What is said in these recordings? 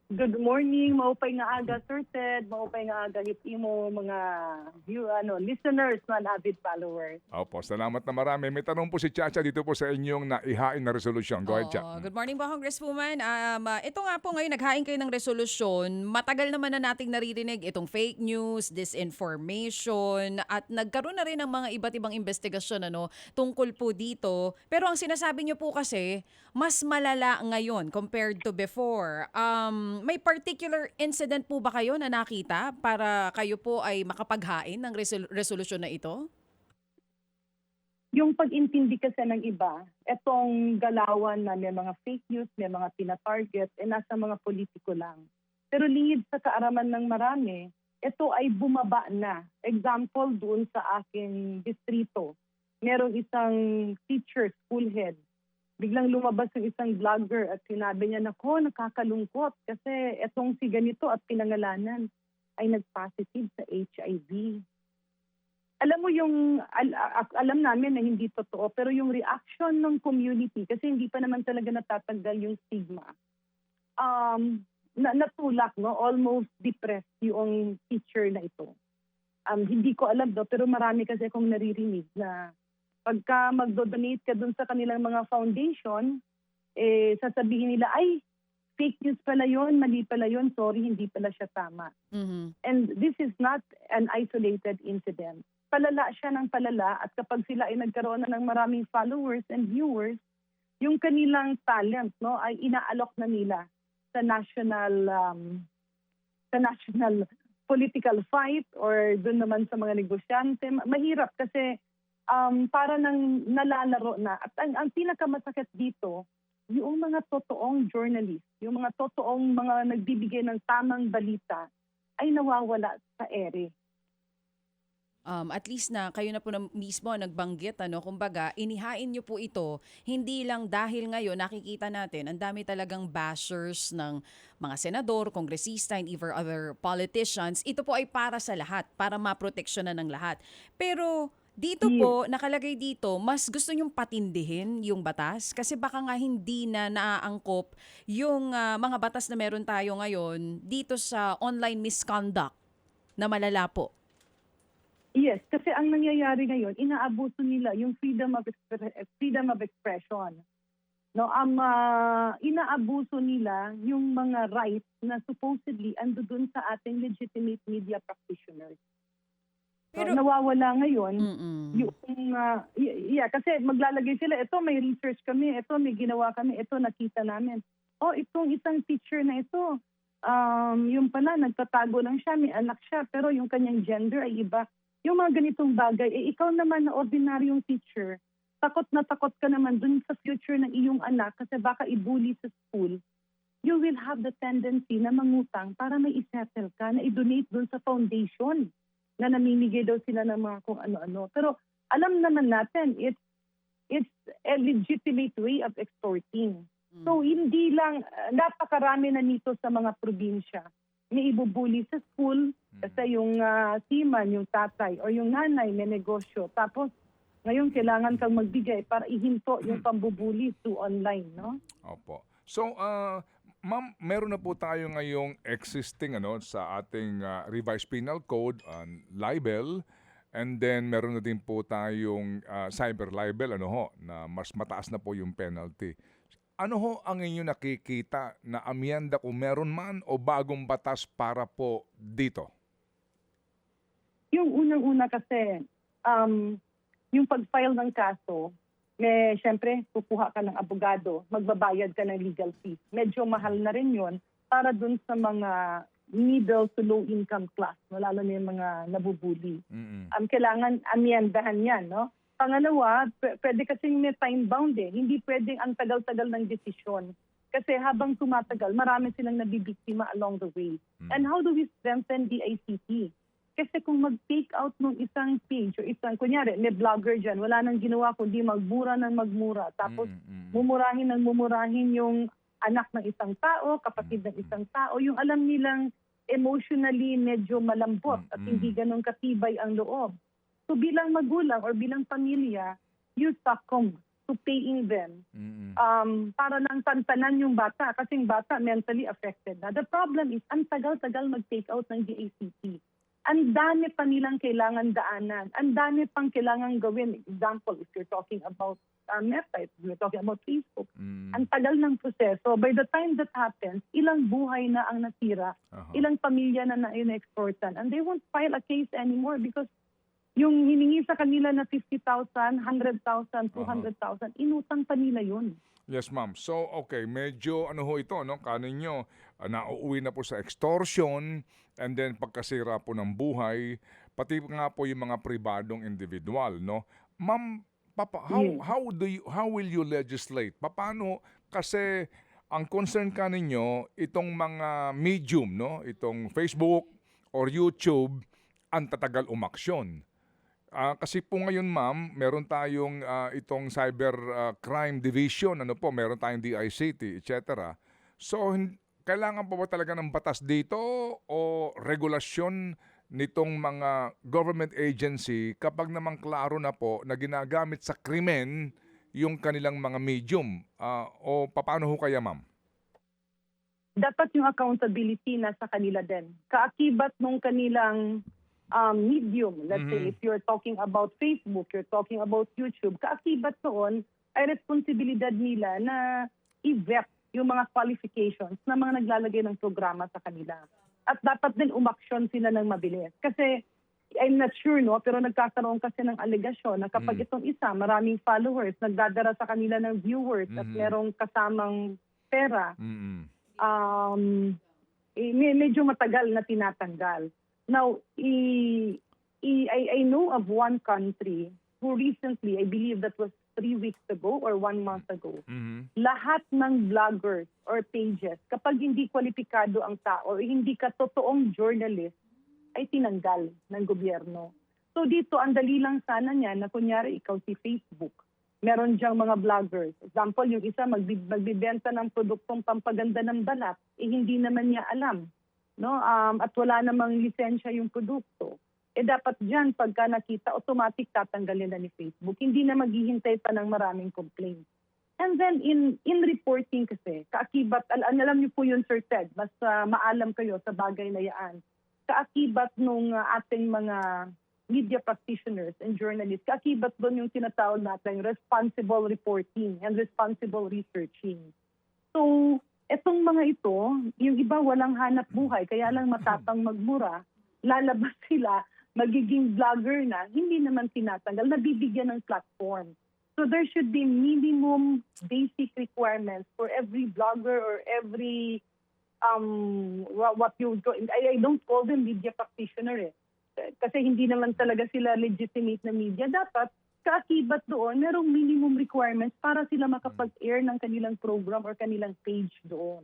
Good morning, maupay nga aga Sir Ted, maupay nga aga imo mga listeners na avid followers. Opo, salamat na marami. May tanong po si Chacha dito po sa inyong naihain na resolusyon. Go ahead, Cha. Oo. Good morning po, Congresswoman. Ito nga po ngayon, naghain kayo ng resolusyon. Matagal naman na nating naririnig itong fake news, disinformation, at nagkaroon na rin ng mga iba't ibang investigasyon tungkol po dito. Pero ang sinasabi niyo po kasi, mas malala ngayon compared to before. May particular incident po ba kayo na nakita para kayo po ay makapaghain ng resolusyon na ito? Yung pag-intindi kasi ng iba, etong galawan na may mga fake news, may mga tina-target, nasa mga politiko lang. Pero lingid sa kaaraman ng marami, ito ay bumaba na. Example doon sa aking distrito, merong isang teacher, school head, biglang lumabas yung isang vlogger at sinabi niya, nako, nakakalungkot kasi etong si ganito at pinangalanan ay nag-positive sa HIV. Alam mo yung, alam namin na hindi totoo, pero yung reaction ng community, kasi hindi pa naman talaga natatanggal yung stigma, natulak, almost depressed yung teacher na ito. Hindi ko alam pero marami kasi akong naririnig na pagka magdo-donate ka dun sa kanilang mga foundation, sasabihin nila, ay, fake news pala yun, mali pala yun, sorry, hindi pala siya tama. Mm-hmm. And this is not an isolated incident. Palala siya ng palala at kapag sila ay nagkaroon na ng maraming followers and viewers, yung kanilang talent ay inaalok na nila sa national political fight or dun naman sa mga negosyante. Mahirap kasi para nang nalalaro na. At ang pinakamasakit dito, yung mga totoong journalist, yung mga totoong mga nagbibigay ng tamang balita ay nawawala sa ere. At least na kayo na po na mismo nagbanggit, kumbaga, inihain niyo po ito, hindi lang dahil ngayon nakikita natin, ang dami talagang bashers ng mga senador, kongresista, and even other politicians. Ito po ay para sa lahat, para maproteksyonan ng lahat. Pero dito po, nakalagay dito, mas gusto nyong patindihin yung batas kasi baka nga hindi na naaangkop yung mga batas na meron tayo ngayon dito sa online misconduct na malala po. Yes, kasi ang nangyayari ngayon, inaabuso nila yung freedom of expression. Inaabuso nila yung mga rights na supposedly ando dun sa ating legitimate media practitioners. Pero nawawala ngayon yung kasi maglalagay sila, ito may research kami, ito may ginawa kami, ito nakita namin. Itong isang teacher na ito, yung pala nagtatago lang siya, may anak siya, pero yung kanyang gender ay iba. Yung mga ganitong bagay, ikaw naman na ordinaryong teacher, takot na takot ka naman dun sa future ng iyong anak kasi baka ibuli sa school. You will have the tendency na mangutang para may isettle ka, na i-donate dun sa foundation na namimigay daw sila ng mga kung ano-ano. Pero alam naman natin, it's a legitimate way of extorting. So hindi lang, napakarami na nito sa mga probinsya. May ibubuli sa school kasi yung seaman, yung tatay o yung nanay may negosyo. Tapos ngayon kailangan kang magbigay para ihinto yung pambubuli through online, no? Opo. So, ma'am, meron na po tayo ngayong existing sa ating revised penal code on libel, and then meron na din po tayong cyber libel na mas mataas na po yung penalty. Ano ho ang inyo nakikita na amyenda kung meron man o bagong batas para po dito? Yung unang-una kasi, yung pag-file ng kaso, syempre, kukuha ka ng abogado, magbabayad ka ng legal fees. Medyo mahal na rin yun para dun sa mga middle to low income class, lalo na yung mga nabubuli. Kailangan amyendahan yan, no? Pangalawa, pwede kasing may time bound Hindi pwedeng ang tagal-tagal ng desisyon. Kasi habang tumatagal, marami silang nabibiktima along the way. And how do we strengthen the ICT? Kasi kung mag-take out ng isang page o kunyari, may vlogger dyan, wala nang ginawa kundi magmura ng magmura. Tapos mumurahin yung anak ng isang tao, kapatid ng isang tao, yung alam nilang emotionally medyo malambot at hindi ganun katibay ang loob. So bilang magulang or bilang pamilya, you succumb to paying them Mm-mm. para lang tantanan yung bata kasi yung bata mentally affected na. The problem is, ang tagal-tagal mag-take out ng DACT. Ang dami pa nilang kailangan daanan. Ang dami pang kailangan gawin. Example, if you're talking about Meta, if you're talking about Facebook, ang tagal ng proseso. By the time that happens, ilang buhay na ang nasira, ilang pamilya na na-extortan, and they won't file a case anymore because yung hiningi sa kanila na 50,000, 100,000, 200,000, inutang pa nila yun. Yes, ma'am. So, okay, medyo ano ho ito, no? Kaninyo, nauuwi na po sa extortion and then pagkasira po ng buhay, pati nga po yung mga pribadong individual, no? Ma'am, how will you legislate? Paano kasi ang concern kaninyo itong mga medium, no? Itong Facebook or YouTube ang tatagal umaksyon. Kasi po ngayon, ma'am, meron tayong itong cyber crime division, meron tayong DICT, etc. So, kailangan pa ba talaga ng batas dito o regulasyon nitong mga government agency kapag naman klaro na po na ginagamit sa krimen yung kanilang mga medium? O paano ho kaya, ma'am? Dapat yung accountability nasa kanila din. Kaakibat nung kanilang medium. Let's say if you're talking about Facebook, you're talking about YouTube, kaakibat doon ay responsibilidad nila na i-vet yung mga qualifications ng mga naglalagay ng programa sa kanila. At dapat din umaksyon sila ng mabilis. Kasi I'm not sure, no, pero nagkakaroon kasi ng alegasyon na kapag itong isa, maraming followers, nagdadala sa kanila ng viewers at merong kasamang pera, medyo matagal na tinatanggal. Now, I know of one country who recently, I believe that was 3 weeks ago or 1 month ago, lahat ng bloggers or pages, kapag hindi kwalipikado ang tao or hindi ka totoong journalist, ay tinanggal ng gobyerno. So dito, ang dali lang sana niya na kunyari ikaw si Facebook, meron diyang mga bloggers. Example, yung isa magbibenta ng produktong pampaganda ng balat, hindi naman niya alam. No, at wala namang lisensya yung produkto. Dapat diyan pagka nakita automatic tatanggalin na ni Facebook. Hindi na maghihintay pa ng maraming complaints. And then in reporting kasi, kaakibat, alam niyo po yun, Sir Ted, mas maalam kayo sa bagay na yaan. Kaakibat nung ating mga media practitioners and journalists, kaakibat doon yung tinatawag natin responsible reporting and responsible researching. So, etong mga ito, yung iba walang hanap buhay, kaya lang matapang magmura, lalabas sila, magiging vlogger na, hindi naman tinatanggal, nabibigyan ng platform. So there should be minimum basic requirements for every blogger or every, what you go, I don't call them media practitioner kasi hindi naman talaga sila legitimate na media. Dapat kaakibat doon, merong minimum requirements para sila makapag-air ng kanilang program or kanilang page doon.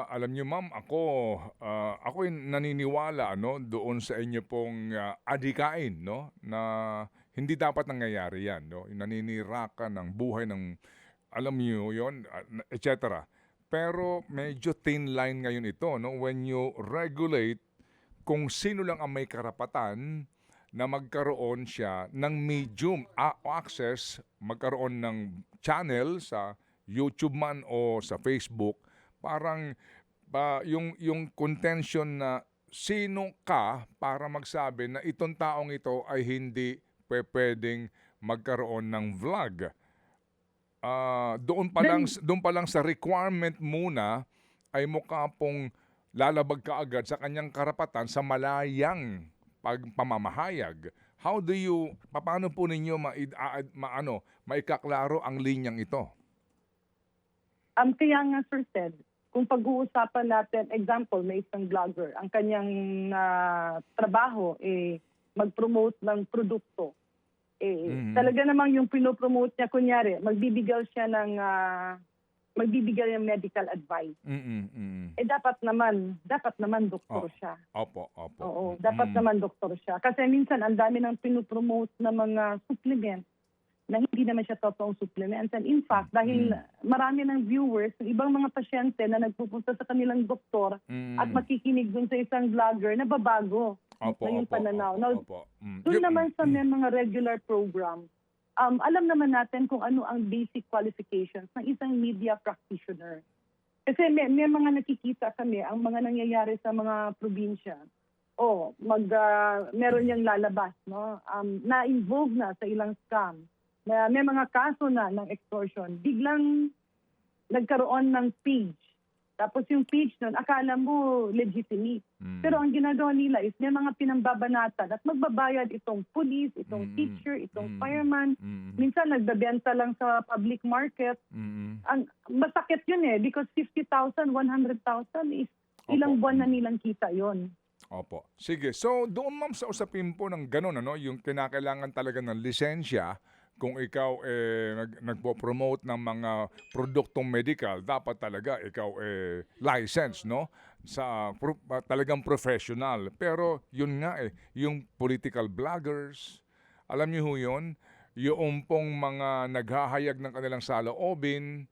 Alam niyo, ma'am, ako naniniwala doon sa inyo pong adhikain na hindi dapat nangyayari yan. No? Naninira ka ng buhay ng, alam niyo yon, etc. Pero medyo thin line ngayon ito when you regulate kung sino lang ang may karapatan na magkaroon siya ng medium access, magkaroon ng channel sa YouTube man o sa Facebook, parang yung contention na sino ka para magsabi na itong taong ito ay hindi pwedeng magkaroon ng vlog. Doon pa lang sa requirement muna ay mukha pong lalabag ka agad sa kanyang karapatan sa malayang pamamahayag. Paano po ninyo maikaklaro ang linyang ito? Kaya nga, Sir Ted, kung pag-uusapan natin, example, may isang vlogger, ang kanyang trabaho mag-promote ng produkto. Talaga namang yung pinopromote niya, kunyari, magbibigay ng medical advice. Dapat naman doktor siya. Opo. Oo, dapat naman doktor siya. Kasi minsan ang dami ng pinopromote na mga supplements na hindi naman siya totoong supplements. And in fact, dahil marami ng viewers, ibang mga pasyente na nagpupunta sa kanilang doktor at makikinig dun sa isang vlogger na babago na yung pananaw. Doon naman sa mga regular program, alam naman natin kung ano ang basic qualifications ng isang media practitioner. Kasi may mga nakikita kami, ang mga nangyayari sa mga probinsya. Meron niyang lalabas, no? Na-involve na sa ilang scam. May mga kaso na ng extortion. Biglang nagkaroon ng page. Tapos yung page nun, akala mo legitimate. Pero ang ginagawa nila is may mga pinambabanatan at magbabayad itong police, itong teacher, itong fireman. Minsan nagbebenta lang sa public market. Ang masakit yun because 50,000, 100,000 is ilang buwan na nilang kita yon. Opo. Sige. So, doon ma'am sa usapin po ng ganun, yung kinakailangan talaga ng lisensya kung ikaw nagpo-promote ng mga produktong medical, dapat talaga ikaw license, no? Talagang professional. Pero yun nga yung political bloggers, alam niyo ho yun, yung pong mga naghahayag ng kanilang saloobin,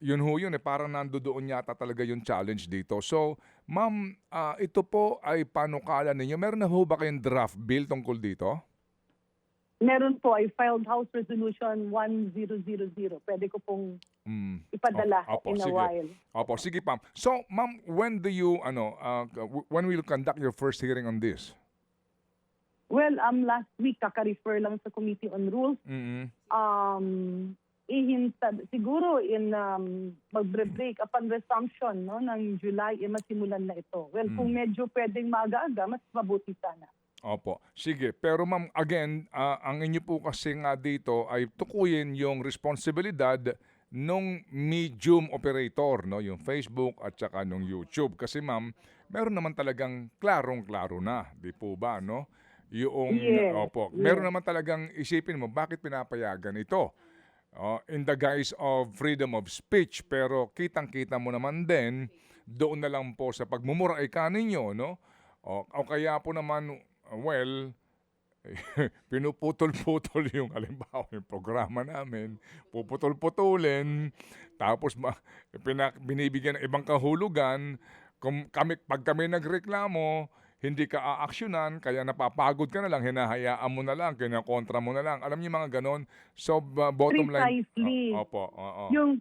yun ho yun parang nandoon yata talaga yung challenge dito. So, ma'am, ito po ay panukala ninyo. Meron na ho ba kayong draft bill tungkol dito? Meron po, I filed House Resolution 1000. Pwede ko pong ipadala in a while. Opo, sige ma'am. So, ma'am, when do you, when will you conduct your first hearing on this? Well, last week, kaka-refer lang sa Committee on Rules. Siguro in magbre-break upon resumption ng July, masimulan na ito. Well, kung medyo pwedeng maaga-aga, mas mabuti sana. Opo. Sige. Pero ma'am, again, ang inyo po kasi nga dito ay tukuyin yung responsibilidad nung medium operator, no? Yung Facebook at saka nung YouTube. Kasi ma'am, meron naman talagang klarong-klaro na. Di po ba, no? Yung, opo. Meron naman talagang isipin mo, bakit pinapayagan ito? In the guise of freedom of speech. Pero kitang-kita mo naman din, doon na lang po sa pagmumuray ka ninyo, no? O kaya po naman, pinuputol-putol yung halimbawa yung programa namin, puputol-putulin, tapos binibigyan ng ibang kahulugan. Pag kami nagreklamo, hindi ka aaksyonan, kaya napapagod ka na lang, hinahayaan mo na lang, kinakontra mo na lang. Alam niyo mga ganon. So, bottom line... Precisely. Opo. Yung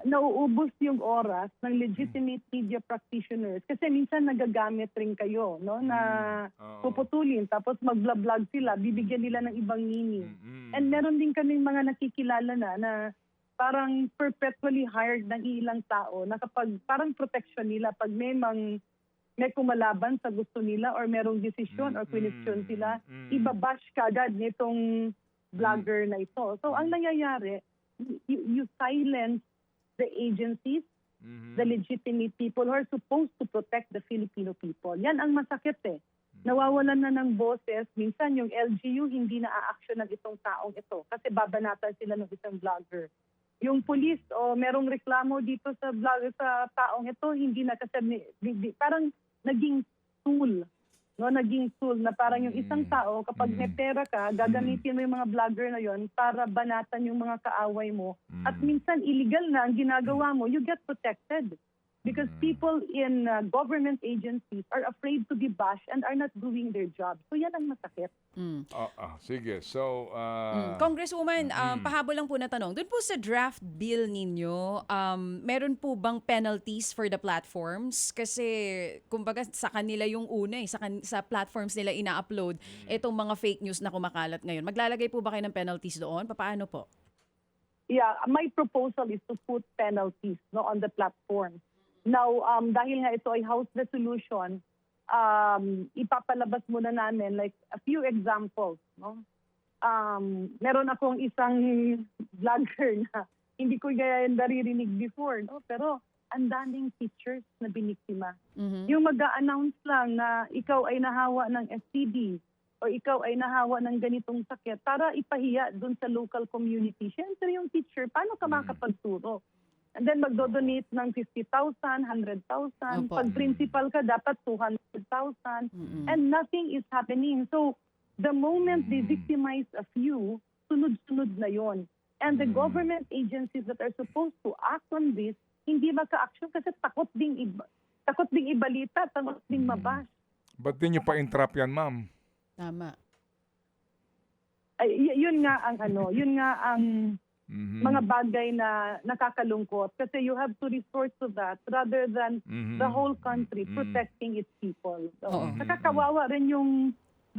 nauubos yung oras ng legitimate media practitioners. Kasi minsan nagagamit rin kayo, no? Na puputulin, tapos mag-vlog sila, bibigyan nila ng ibang meaning. And meron din kaming mga nakikilala na parang perpetually hired ng ilang tao na kapag parang protection nila pag may kumalaban sa gusto nila or merong desisyon or question sila, ibabash kagad nitong vlogger na ito. So ang nangyayari, you silence the agencies, the legitimate people who are supposed to protect the Filipino people. Yan ang masakit Nawawalan na ng boses. Minsan yung LGU hindi na a-action ng itong taong ito kasi babanatan sila ng isang vlogger. Yung police merong reklamo dito sa vlogger sa taong ito, hindi na kasi parang naging tool, no? Naging tool na parang yung isang tao, kapag may pera ka, gagamitin mo yung mga vlogger na yon para banatan yung mga kaaway mo. At minsan illegal na ang ginagawa mo, you get protected. Because people in government agencies are afraid to be bashed and are not doing their job. So yan ang masakit. Sige. So, Congresswoman, pahabol lang po na tanong. Doon po sa draft bill ninyo, meron po bang penalties for the platforms? Kasi, kumbaga, sa kanila yung una sa platforms nila ina-upload itong mga fake news na kumakalat ngayon. Maglalagay po ba kayo ng penalties doon? Paano po? Yeah, my proposal is to put penalties on the platform. Now, dahil nga ito ay House Resolution, ipapalabas muna namin like a few examples. No? Meron akong isang vlogger na hindi ko yan naririnig before, no? Pero ang daming teachers na biniktima. Yung mag-a-announce lang na ikaw ay nahawa ng STD o ikaw ay nahawa ng ganitong sakit para ipahiya dun sa local community. Siyempre yung teacher, paano ka makapagturo? And then magdodonate ng 50,000, 100,000. Pag principal ka, dapat 200,000. And nothing is happening. So, the moment they victimize a few, sunod-sunod na yon. And the government agencies that are supposed to act on this, hindi maka-action kasi takot ding ibalita, takot ding mabash. Ba't din nyo pa-entrap yan, ma'am? Tama. yun nga ang Mhm. mga bagay na nakakalungkot kasi you have to resort to that rather than Mhm. the whole country Mhm. protecting its people. So, Oo. nakakawawa rin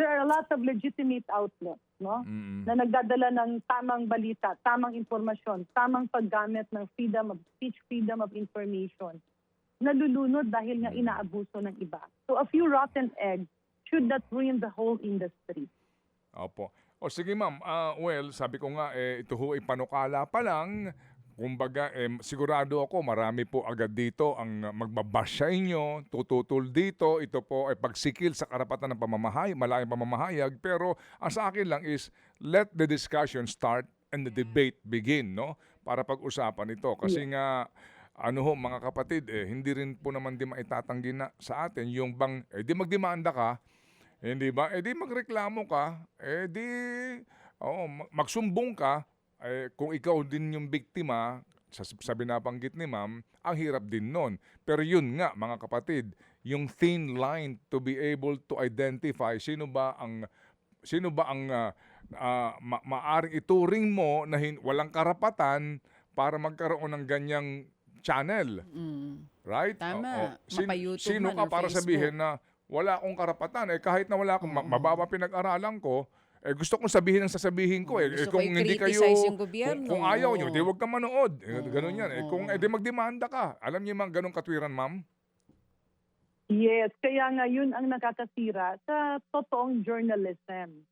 there are a lot of legitimate outlets, no? Mhm. Na nagdadala ng tamang balita, tamang impormasyon, tamang paggamit ng freedom of speech, freedom of information. Nalulunod dahil nga inaabuso ng iba. So a few rotten eggs should not ruin the whole industry. Opo. O sige ma'am, well, sabi ko nga, ito ho ay panukala pa lang. Kumbaga, sigurado ako marami po agad dito ang magbabash sa inyo, tututol dito. Ito po ay pagsikil sa karapatan ng malaking pamamahayag. Pero ang sa akin lang is, let the discussion start and the debate begin, no? Para pag-usapan ito. Kasi nga, mga kapatid, hindi rin po naman di maitatanggi na sa atin yung bang, di magdemanda ka, hindi ba? Di magreklamo ka, magsumbong ka, kung ikaw din yung biktima, sa binabanggit ni ma'am, ang hirap din nun. Pero yun nga, mga kapatid, yung thin line to be able to identify sino ba ang maaring ituring mo na walang karapatan para magkaroon ng ganyang channel. Right? Tama. Oo. Mapa-YouTube Sino man ka or para Facebook. sabihin na wala akong karapatan? Kahit na wala akong mababa pinag-aralan ko, gusto kong sabihin ang sasabihin ko. Gusto Kung ko hindi kayo, i-criticize yung gobyerno. kung ayaw nyo, di huwag ka manood. Oo, Ganun yan. Kung oo. di magdemanda ka. Alam niyo yung mga ganong katwiran, ma'am? Yes, kaya nga yun ang nakakasira sa totoong journalism.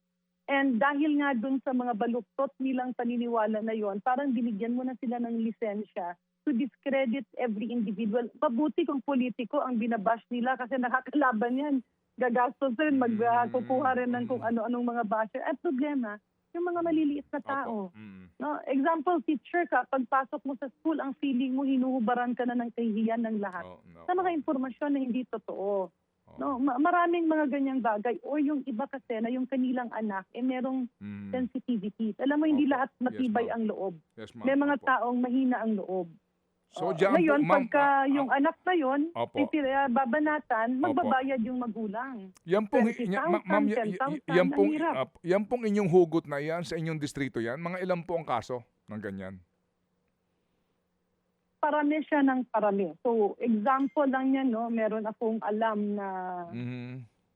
And dahil nga dun sa mga baluktot nilang paniniwala na yon, parang binigyan mo na sila ng lisensya to discredit every individual. Mabuti kung politiko ang binabash nila kasi nakakalaban yan. Gagastos rin, magkukuha rin ng kung ano-anong mga basher. At problema, yung mga maliliit na tao. Opo. No? Example, teacher ka, pagpasok mo sa school, ang feeling mo, hinuhubaran ka na ng kahihiyan ng lahat. Sa mga impormasyon na hindi totoo. No, maraming mga ganyang bagay. O yung iba kasi na yung kanilang anak, merong sensitivity. Alam mo, hindi Opo. lahat matibay Yes, ma'am. ang loob. Yes, ma'am. May mga Opo. taong mahina ang loob. So, diyan po, Ngayon, ma'am, pagka yung anak na yun, Opo. babanatan, Opo. magbabayad yung magulang. Yan pong, 20,000, ma'am, 10,000, yan pong, ang hirap. yan pong inyong hugot na yan sa inyong distrito yan. Mga ilan po ang kaso ng ganyan? Parami siya ng parami. So, example lang yan, no? Meron akong alam na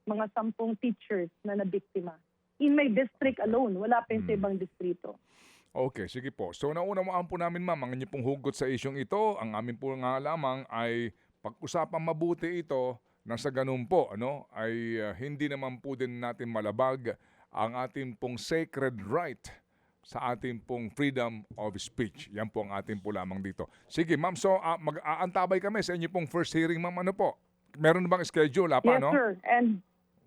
mga 10 teachers na nabiktima. In my district alone, wala pa yung sa ibang distrito. Okay, sige po. So naunawaan po namin ma'am, ang inyong pong hugot sa isyong ito, ang amin po nga lamang ay pag-usapang mabuti ito na sa ganun po, ay hindi naman po din natin malabag ang ating pong sacred right sa ating pong freedom of speech. Yan po ang ating po lamang dito. Sige ma'am, so mag-aantabay kami sa inyong pong first hearing ma'am, ano po? Meron bang schedule? Yes, sir. And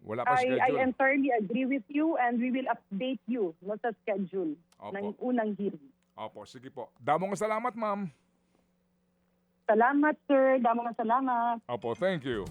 Wala pa I schedule. entirely agree with you and we will update you sa schedule ng unang hearing. Opo, sige po. Damong salamat ma'am. Salamat, sir. Damang salamat. Opo, thank you.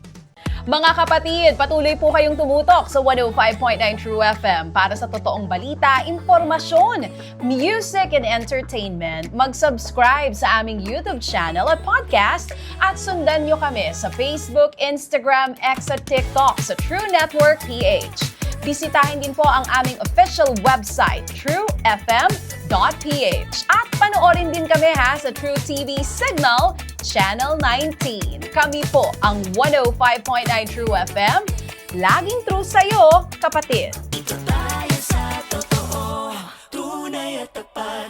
Mga kapatid, patuloy po kayong tumutok sa 105.9 True FM para sa totoong balita, impormasyon, music, and entertainment. Mag-subscribe sa aming YouTube channel at podcast at sundan nyo kami sa Facebook, Instagram, X at TikTok sa True Network PH. Bisitahin din po ang aming official website, truefm.ph. At panoorin din kami sa True TV Signal, Channel 19. Kami po ang 105.9 True FM. Laging true sa'yo, kapatid.